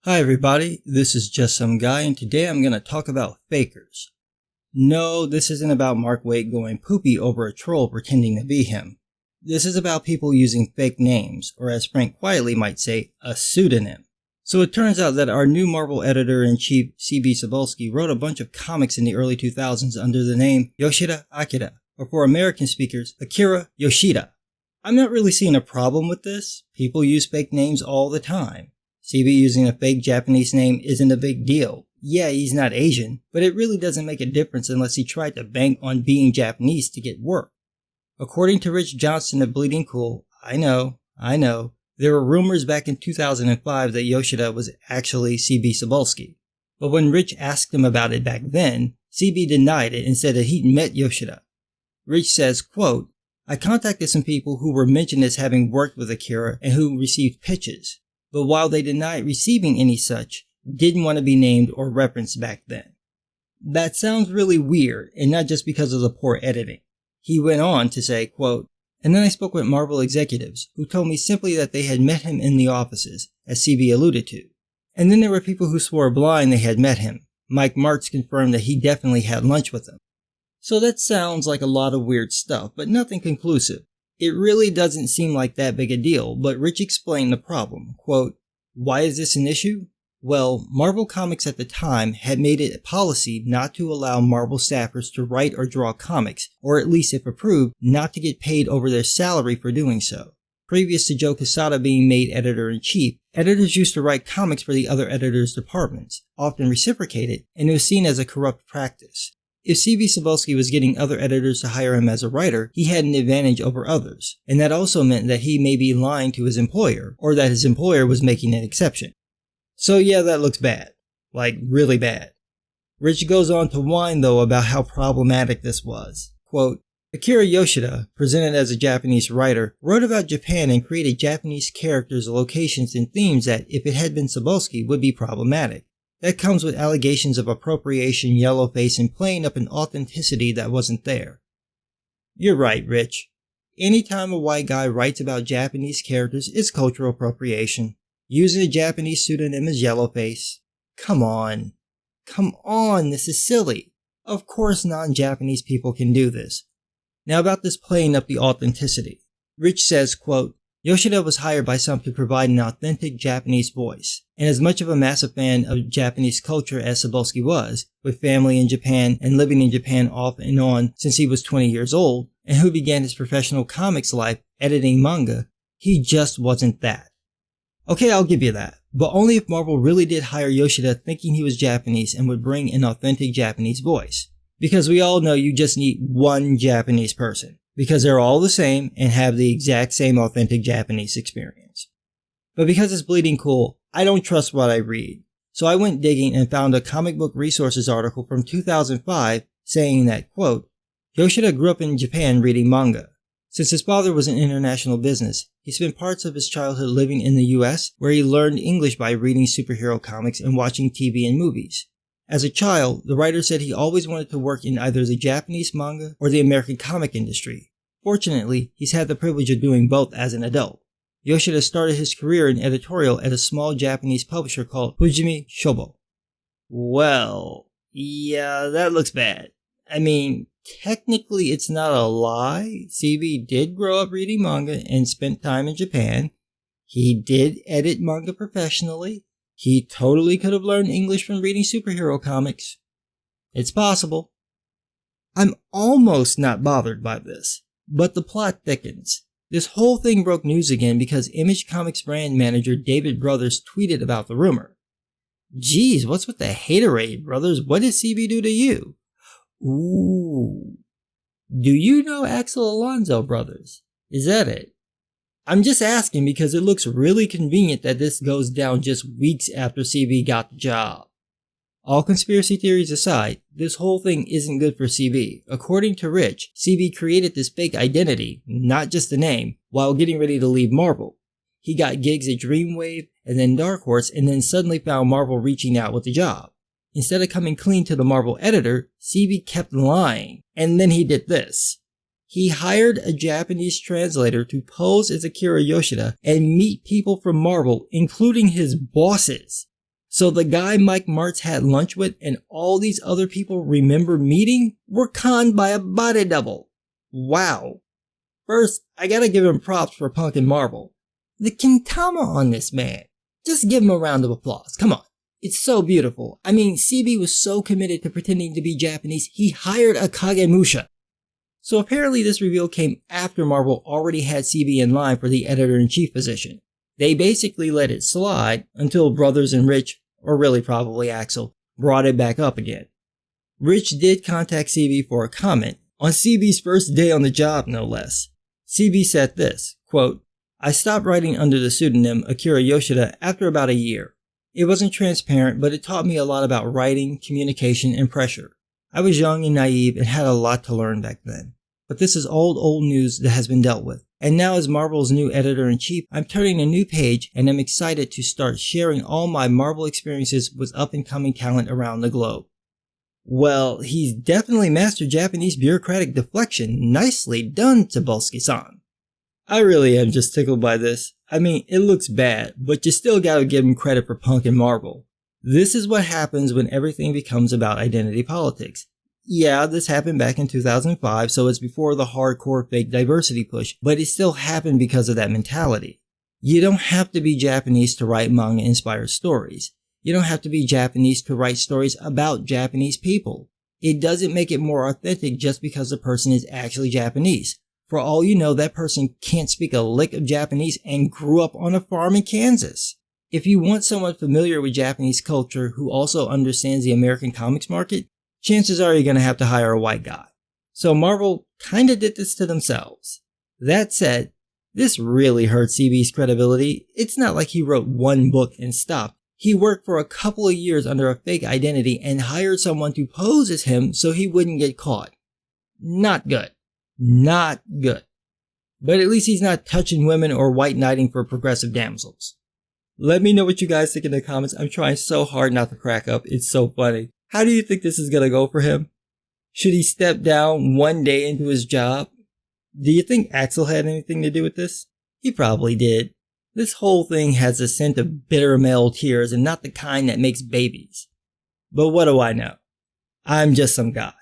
Hi everybody, this is Just Some Guy, and today I'm going to talk about fakers. No, this isn't about Mark Waid going poopy over a troll pretending to be him. This is about people using fake names, or as Frank quietly might say, a pseudonym. So it turns out that our new Marvel editor-in-chief Cebulski wrote a bunch of comics in the early 2000s under the name Yoshida Akira, or for American speakers, Akira Yoshida. I'm not really seeing a problem with this. People use fake names all the time. CB using a fake Japanese name isn't a big deal. Yeah, he's not Asian, but it really doesn't make a difference unless he tried to bank on being Japanese to get work. According to Rich Johnston of Bleeding Cool, I know, there were rumors back in 2005 that Yoshida was actually CB Cebulski. But when Rich asked him about it back then, CB denied it and said that he'd met Yoshida. Rich says, quote, "I contacted some people who were mentioned as having worked with Akira and who received pitches. But while they denied receiving any such, didn't want to be named or referenced back then." That sounds really weird, and not just because of the poor editing. He went on to say, quote, "And then I spoke with Marvel executives, who told me simply that they had met him in the offices, as CB alluded to. And then there were people who swore blind they had met him. Mike Marks confirmed that he definitely had lunch with him." So that sounds like a lot of weird stuff, but nothing conclusive. It really doesn't seem like that big a deal, but Rich explained the problem. Quote, "Why is this an issue? Well, Marvel Comics at the time had made it a policy not to allow Marvel staffers to write or draw comics, or at least if approved, not to get paid over their salary for doing so. Previous to Joe Quesada being made editor-in-chief, editors used to write comics for the other editors' departments, often reciprocated, and it was seen as a corrupt practice. If CB Cebulski was getting other editors to hire him as a writer, he had an advantage over others, and that also meant that he may be lying to his employer, or that his employer was making an exception. So yeah, that looks bad. Like, really bad. Rich goes on to whine though about how problematic this was. Quote, "Akira Yoshida, presented as a Japanese writer, wrote about Japan and created Japanese characters, locations, and themes that, if it had been Cebulski, would be problematic. That comes with allegations of appropriation, yellowface, and playing up an authenticity that wasn't there." You're right, Rich. Anytime a white guy writes about Japanese characters, it's cultural appropriation. Using a Japanese pseudonym as yellowface. Come on, this is silly. Of course non-Japanese people can do this. Now about this playing up the authenticity. Rich says, quote, "Yoshida was hired by some to provide an authentic Japanese voice, and as much of a massive fan of Japanese culture as Cebulski was, with family in Japan and living in Japan off and on since he was 20 years old, and who began his professional comics life editing manga, he just wasn't that." Okay, I'll give you that, but only if Marvel really did hire Yoshida thinking he was Japanese and would bring an authentic Japanese voice. Because we all know you just need one Japanese person, because they're all the same and have the exact same authentic Japanese experience. But because it's Bleeding Cool, I don't trust what I read. So I went digging and found a comic book resources article from 2005 saying that, quote, "Yoshida grew up in Japan reading manga. Since his father was in international business, he spent parts of his childhood living in the US, where he learned English by reading superhero comics and watching TV and movies. As a child, the writer said he always wanted to work in either the Japanese manga or the American comic industry. Fortunately, he's had the privilege of doing both as an adult. Yoshida started his career in editorial at a small Japanese publisher called Fujimi Shobo." Well, yeah, that looks bad. I mean, technically it's not a lie. CB did grow up reading manga and spent time in Japan. He did edit manga professionally. He totally could have learned English from reading superhero comics. It's possible. I'm almost not bothered by this, but the plot thickens. This whole thing broke news again because Image Comics brand manager David Brothers tweeted about the rumor. "Geez, what's with the haterade, brothers? What did CB do to you?" Ooh. Do you know Axel Alonso, brothers? Is that it? I'm just asking because it looks really convenient that this goes down just weeks after CB got the job. All conspiracy theories aside, this whole thing isn't good for CB. According to Rich, CB created this fake identity, not just the name, while getting ready to leave Marvel. He got gigs at Dreamwave and then Dark Horse and then suddenly found Marvel reaching out with the job. Instead of coming clean to the Marvel editor, CB kept lying, and then he did this. He hired a Japanese translator to pose as Akira Yoshida and meet people from Marvel, including his bosses. So the guy Mike Martz had lunch with and all these other people remember meeting were conned by a body double. Wow. First, I gotta give him props for Punk and Marvel. The kintama on this man. Just give him a round of applause. Come on. It's so beautiful. I mean, CB was so committed to pretending to be Japanese, he hired a kagemusha. So apparently this reveal came after Marvel already had CB in line for the editor-in-chief position. They basically let it slide until Brothers and Rich, or really probably Axel, brought it back up again. Rich did contact CB for a comment, on CB's first day on the job no less. CB said this, quote, "I stopped writing under the pseudonym Akira Yoshida after about a year. It wasn't transparent, but it taught me a lot about writing, communication, and pressure. I was young and naive and had a lot to learn back then. But this is old news that has been dealt with. And now as Marvel's new editor-in-chief, I'm turning a new page and I'm excited to start sharing all my Marvel experiences with up-and-coming talent around the globe." Well, he's definitely mastered Japanese bureaucratic deflection. Nicely done, Cebulski-san. I really am just tickled by this. I mean, it looks bad, but you still gotta give him credit for Punk and Marvel. This is what happens when everything becomes about identity politics. Yeah, this happened back in 2005, so it's before the hardcore fake diversity push, but it still happened because of that mentality. You don't have to be Japanese to write manga-inspired stories. You don't have to be Japanese to write stories about Japanese people. It doesn't make it more authentic just because the person is actually Japanese. For all you know, that person can't speak a lick of Japanese and grew up on a farm in Kansas. If you want someone familiar with Japanese culture who also understands the American comics market, chances are you're going to have to hire a white guy. So Marvel kinda did this to themselves. That said, this really hurt CB's credibility. It's not like he wrote one book and stopped. He worked for a couple of years under a fake identity and hired someone to pose as him so he wouldn't get caught. Not good. Not good. But at least he's not touching women or white knighting for progressive damsels. Let me know what you guys think in the comments. I'm trying so hard not to crack up. It's so funny. How do you think this is gonna go for him? Should he step down one day into his job? Do you think Axel had anything to do with this? He probably did. This whole thing has a scent of bitter male tears and not the kind that makes babies. But what do I know? I'm just some guy.